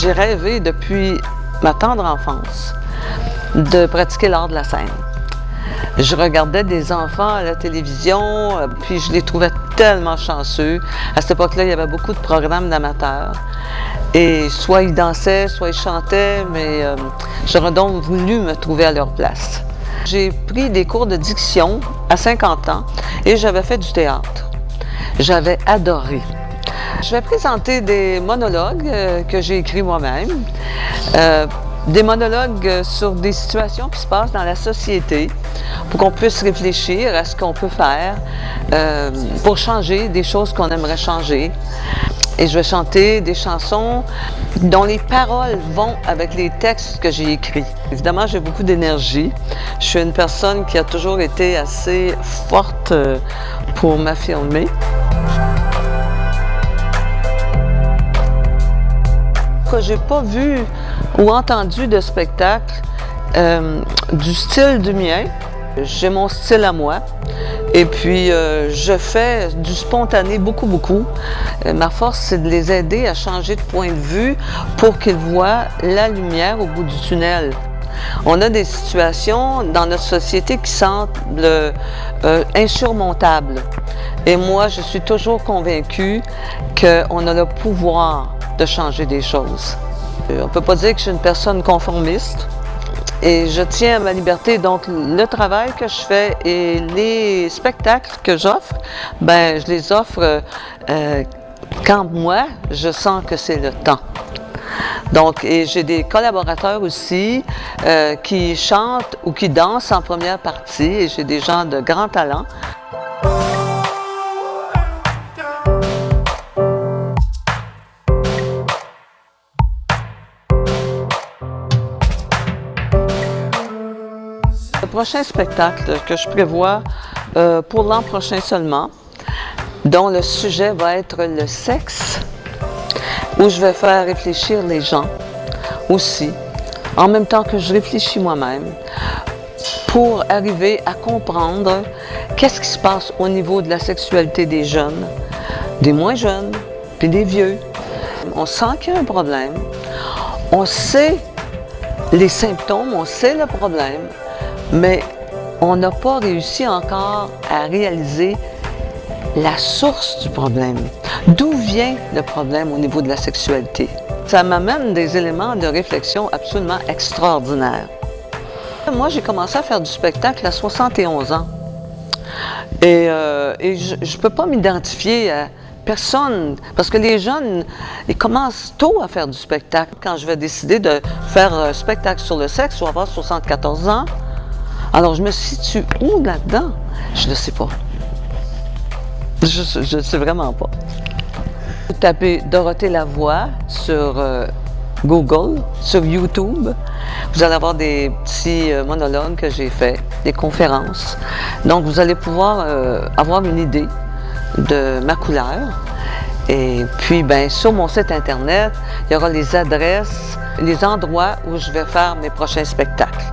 J'ai rêvé depuis ma tendre enfance de pratiquer l'art de la scène. Je regardais des enfants à la télévision, puis je les trouvais tellement chanceux. À cette époque-là, il y avait beaucoup de programmes d'amateurs. Et soit ils dansaient, soit ils chantaient, mais j'aurais donc voulu me trouver à leur place. J'ai pris des cours de diction à 50 ans et j'avais fait du théâtre. J'avais adoré. Je vais présenter des monologues que j'ai écrits moi-même. Des monologues sur des situations qui se passent dans la société pour qu'on puisse réfléchir à ce qu'on peut faire pour changer des choses qu'on aimerait changer. Et je vais chanter des chansons dont les paroles vont avec les textes que j'ai écrits. Évidemment, j'ai beaucoup d'énergie. Je suis une personne qui a toujours été assez forte pour m'affirmer. J'ai pas vu ou entendu de spectacle du style du mien. J'ai mon style à moi et puis je fais du spontané beaucoup. Ma force, c'est de les aider à changer de point de vue pour qu'ils voient la lumière au bout du tunnel. On a des situations dans notre société qui semblent insurmontables. Et moi, je suis toujours convaincue qu'on a le pouvoir de changer des choses. On ne peut pas dire que je suis une personne conformiste et je tiens à ma liberté. Donc, le travail que je fais et les spectacles que j'offre, ben, je les offre quand moi, je sens que c'est le temps. Donc, et j'ai des collaborateurs aussi qui chantent ou qui dansent en première partie et j'ai des gens de grand talent. Le prochain spectacle que je prévois pour l'an prochain seulement, dont le sujet va être le sexe, où je vais faire réfléchir les gens aussi, en même temps que je réfléchis moi-même, pour arriver à comprendre qu'est-ce qui se passe au niveau de la sexualité des jeunes, des moins jeunes, puis des vieux. On sent qu'il y a un problème, on sait les symptômes, on sait le problème, mais on n'a pas réussi encore à réaliser la source du problème. D'où vient le problème au niveau de la sexualité? Ça m'amène des éléments de réflexion absolument extraordinaires. Moi, j'ai commencé à faire du spectacle à 71 ans. Et je ne peux pas m'identifier à personne, parce que les jeunes, ils commencent tôt à faire du spectacle. Quand je vais décider de faire un spectacle sur le sexe, je vais avoir 74 ans. Alors, je me situe où là-dedans? Je ne sais pas. Je ne sais vraiment pas. Vous tapez Dorothée Lavoie sur Google, sur YouTube. Vous allez avoir des petits monologues que j'ai faits, des conférences. Donc, vous allez pouvoir avoir une idée de ma couleur. Et puis, bien, sur mon site Internet, il y aura les adresses, les endroits où je vais faire mes prochains spectacles.